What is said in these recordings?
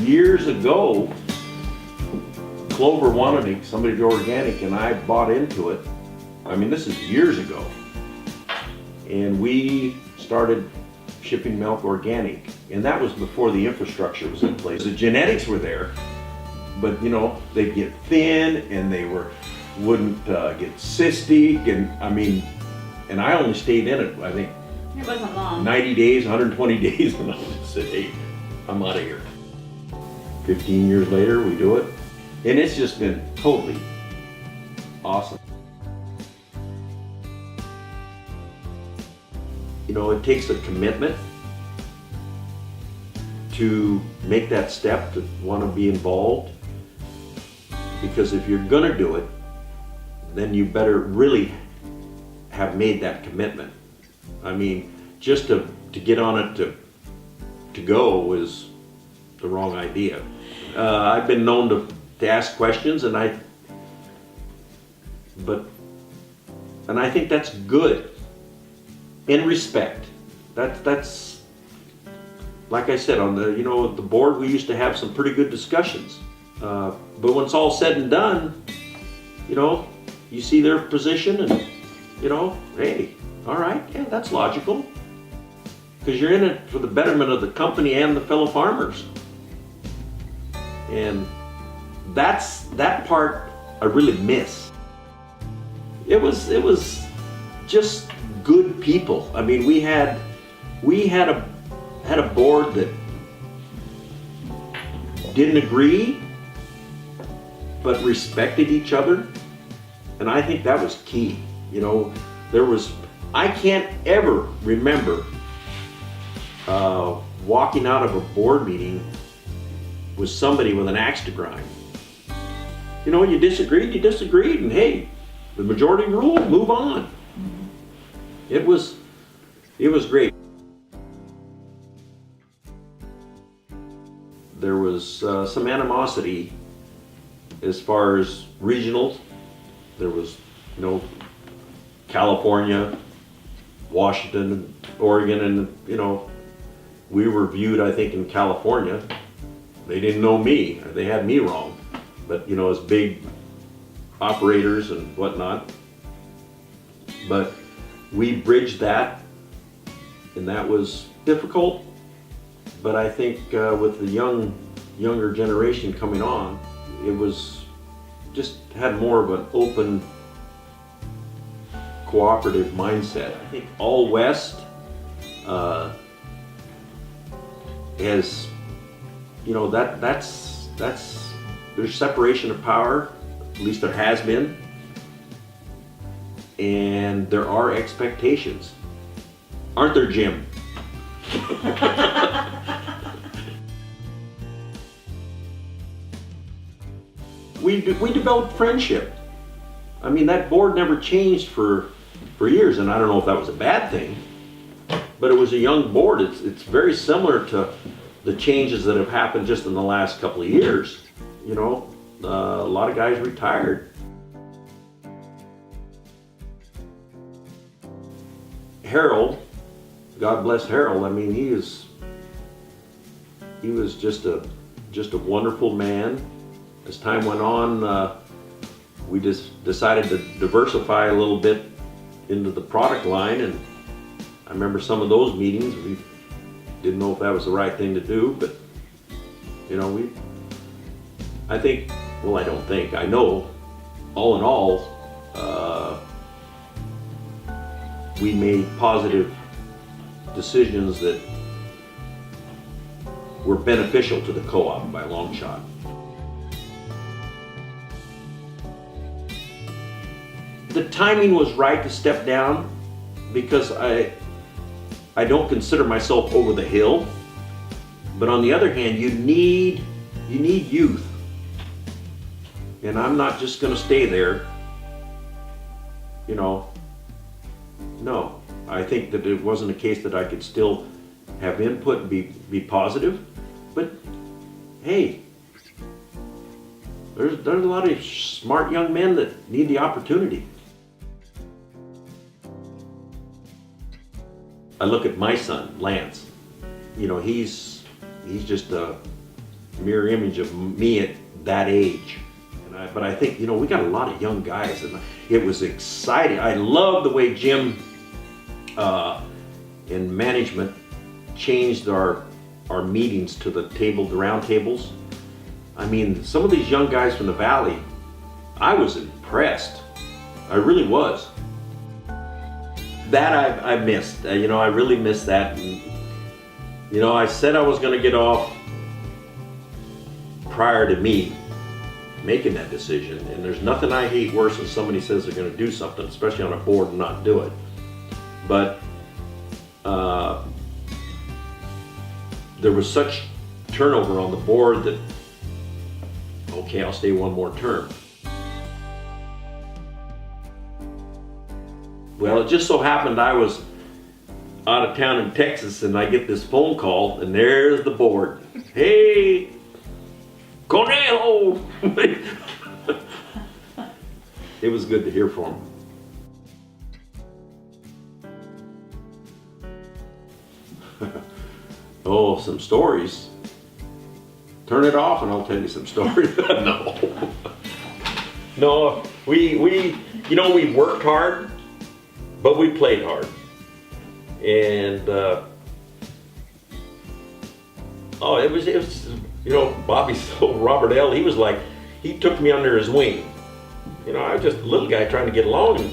years ago, Clover wanted somebody to do organic, and I bought into it. I mean, this is years ago. And we started shipping milk organic, and that was before the infrastructure was in place. The genetics were there, but you know, they'd get thin and they wouldn't get cystic, and I mean, and I only stayed in it, I think, it wasn't long. 90 days, 120 days, and I just said, hey, I'm out of here. 15 years later, we do it, and it's just been totally awesome. You know, it takes a commitment to make that step, to want to be involved, because if you're gonna do it, then you better really have made that commitment. I mean, just to get on it to go is the wrong idea. I've been known to ask questions, and I think that's good. In respect. That's like I said, on the the board, we used to have some pretty good discussions. But when it's all said and done, you see their position, and hey, all right, yeah, that's logical, because you're in it for the betterment of the company and the fellow farmers. And that part I really miss. It was just good people. I mean, we had a board that didn't agree, but respected each other, and I think that was key. I can't ever remember walking out of a board meeting with somebody with an axe to grind. You disagreed, and hey, the majority rule, move on. It was great. There was some animosity as far as regionals. There was, California, Washington, Oregon, and we were viewed, I think, in California. They didn't know me, or they had me wrong. But as big operators and whatnot. But we bridged that, and that was difficult, but I think with the younger generation coming on, it was just had more of an open, cooperative mindset. I think All West has, there's separation of power, at least there has been. And there are expectations. Aren't there, Jim? We developed friendship. I mean, that board never changed for years, and I don't know if that was a bad thing, but it was a young board. It's very similar to the changes that have happened just in the last couple of years. A lot of guys retired. Harold, God bless Harold. I mean, he was just a wonderful man. As time went on, we just decided to diversify a little bit into the product line, and I remember some of those meetings. We didn't know if that was the right thing to do, but I know, all in all, we made positive decisions that were beneficial to the co-op by a long shot. The timing was right to step down, because I don't consider myself over the hill, but on the other hand, you need youth, and I'm not just going to stay there. No, I think that it wasn't a case that I could still have input and be positive, but hey, there's a lot of smart young men that need the opportunity. I look at my son, Lance. He's just a mirror image of me at that age. But I think, we got a lot of young guys, and it was exciting. I love the way Jim in management changed our meetings to the round tables. I mean, some of these young guys from the valley, I was impressed. I really was. That I missed. I really missed that. And, I said I was going to get off prior to me making that decision, and there's nothing I hate worse than somebody says they're going to do something, especially on a board, and not do it. But there was such turnover on the board that, okay, I'll stay one more term. Well, it just so happened I was out of town in Texas, and I get this phone call, and there's the board. Hey, Conejo! It was good to hear from him. Oh, some stories. Turn it off and I'll tell you some stories. No, we worked hard, but we played hard. And it was Bobby, Robert L., he took me under his wing. I was just a little guy trying to get along, and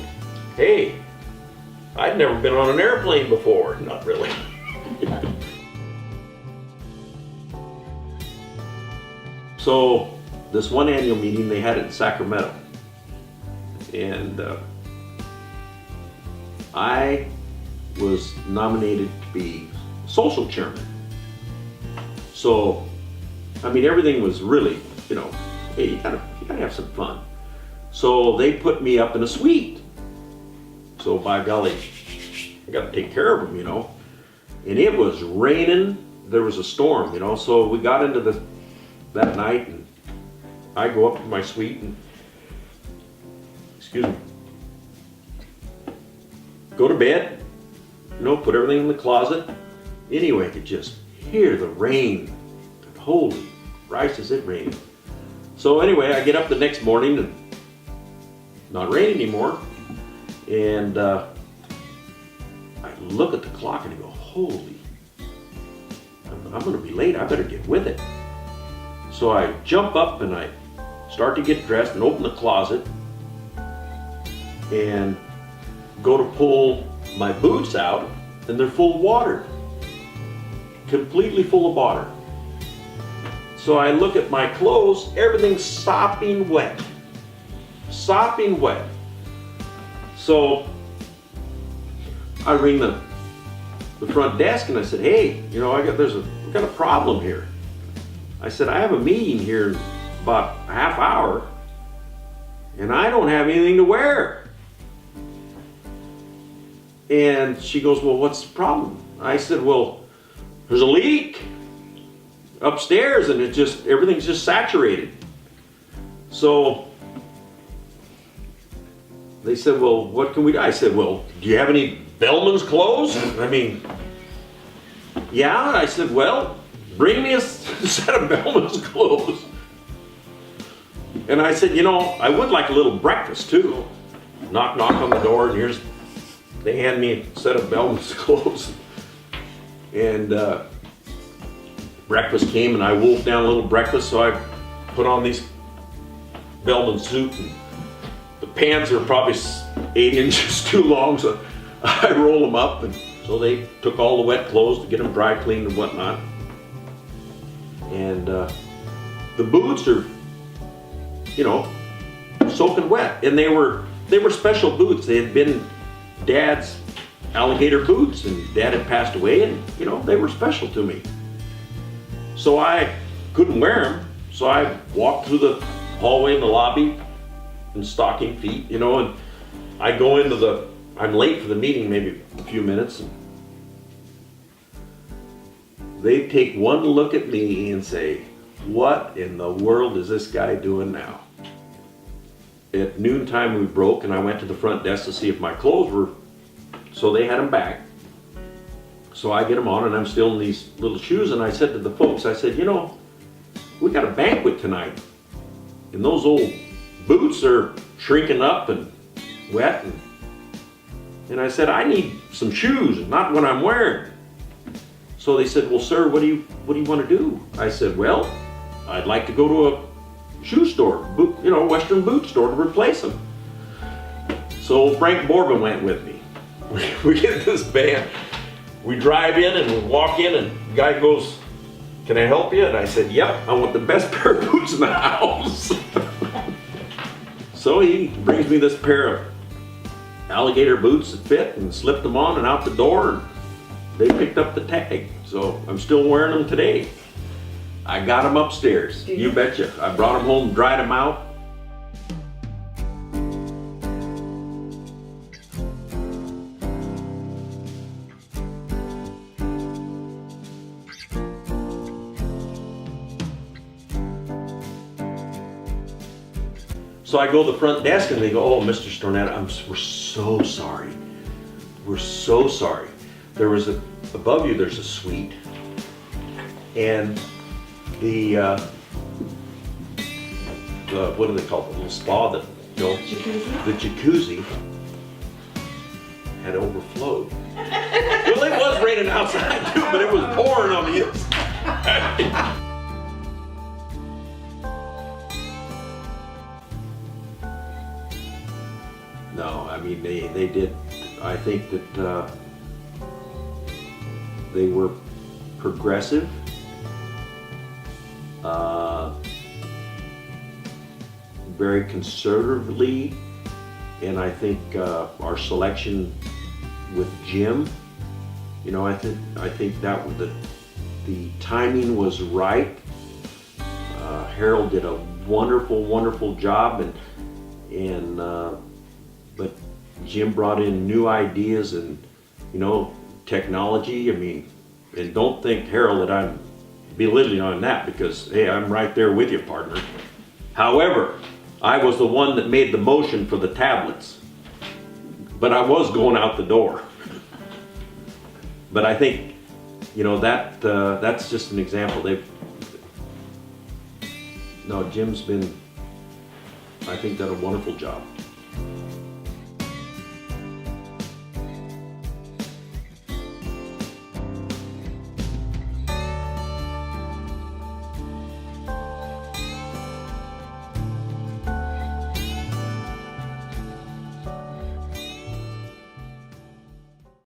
hey, I'd never been on an airplane before. Not really. So this one annual meeting, they had it in Sacramento, and I was nominated to be social chairman. So, everything was really, hey, you gotta have some fun. So they put me up in a suite. So by golly, I got to take care of them, And it was raining. There was a storm, So we got into that night, and I go up to my suite and, go to bed, put everything in the closet. Anyway, I could just hear the rain. Holy Christ, is it raining? So anyway, I get up the next morning and not raining anymore. And I look at the clock and I go, holy, I'm going to be late. I better get with it. So I jump up and I start to get dressed and open the closet and go to pull my boots out, and they're full of water. Completely full of water. So I look at my clothes, everything's sopping wet. Sopping wet. So I ring the front desk and I said, hey, we got a problem here. I said, I have a meeting here in about a half hour, and I don't have anything to wear. And she goes, well, what's the problem? I said, well, there's a leak upstairs, and everything's just saturated. So they said, well, what can we do? I said, well, do you have any bellman's clothes? Yeah. I said, well, bring me a set of bellman's clothes. And I said, I would like a little breakfast too. Knock, knock on the door, and they hand me a set of bellman's clothes. And breakfast came, and I wolfed down a little breakfast, so I put on these bellman suit, and the pants are probably 8 inches too long, so I roll them up, and so they took all the wet clothes to get them dry cleaned and whatnot. And the boots are, soaking wet, and they were special boots. They had been Dad's alligator boots, and Dad had passed away, and they were special to me. So I couldn't wear them, so I walked through the hallway in the lobby in stocking feet, and I go into I'm late for the meeting, maybe a few minutes, and they take one look at me and say, what in the world is this guy doing now? At noontime we broke, and I went to the front desk to see if my clothes were, so they had them back. So I get them on, and I'm still in these little shoes, and I said to the folks, I said, we got a banquet tonight. And those old boots are shrinking up and wet. And I said, I need some shoes, not what I'm wearing. So they said, well, sir, what do you want to do? I said, well, I'd like to go to a shoe store, Western boot store to replace them. So Frank Borbin went with me. We get this van, we drive in and we walk in and the guy goes, can I help you? And I said, yep, I want the best pair of boots in the house. So he brings me this pair of alligator boots that fit and slipped them on and out the door. And they picked up the tag. So I'm still wearing them today. I got them upstairs, you betcha. I brought them home, dried them out. So I go to the front desk and they go, oh, Mr. Stornetta, we're so sorry. We're so sorry. There was above you, there's a suite. And the what do they call it? The little spa that, Jacuzzi? The jacuzzi had overflowed. Well, it was raining outside too, but it was pouring on the inside. No, I mean, they did, I think that they were progressive. Very conservatively, and I think our selection with Jim, I think that the timing was right. Harold did a wonderful job, but Jim brought in new ideas and technology. I mean, and don't think, Harold, that I'm belittling on that, because hey, I'm right there with you, partner. However, I was the one that made the motion for the tablets, but I was going out the door. But I think that's just an example. Jim's been, I think, done a wonderful job.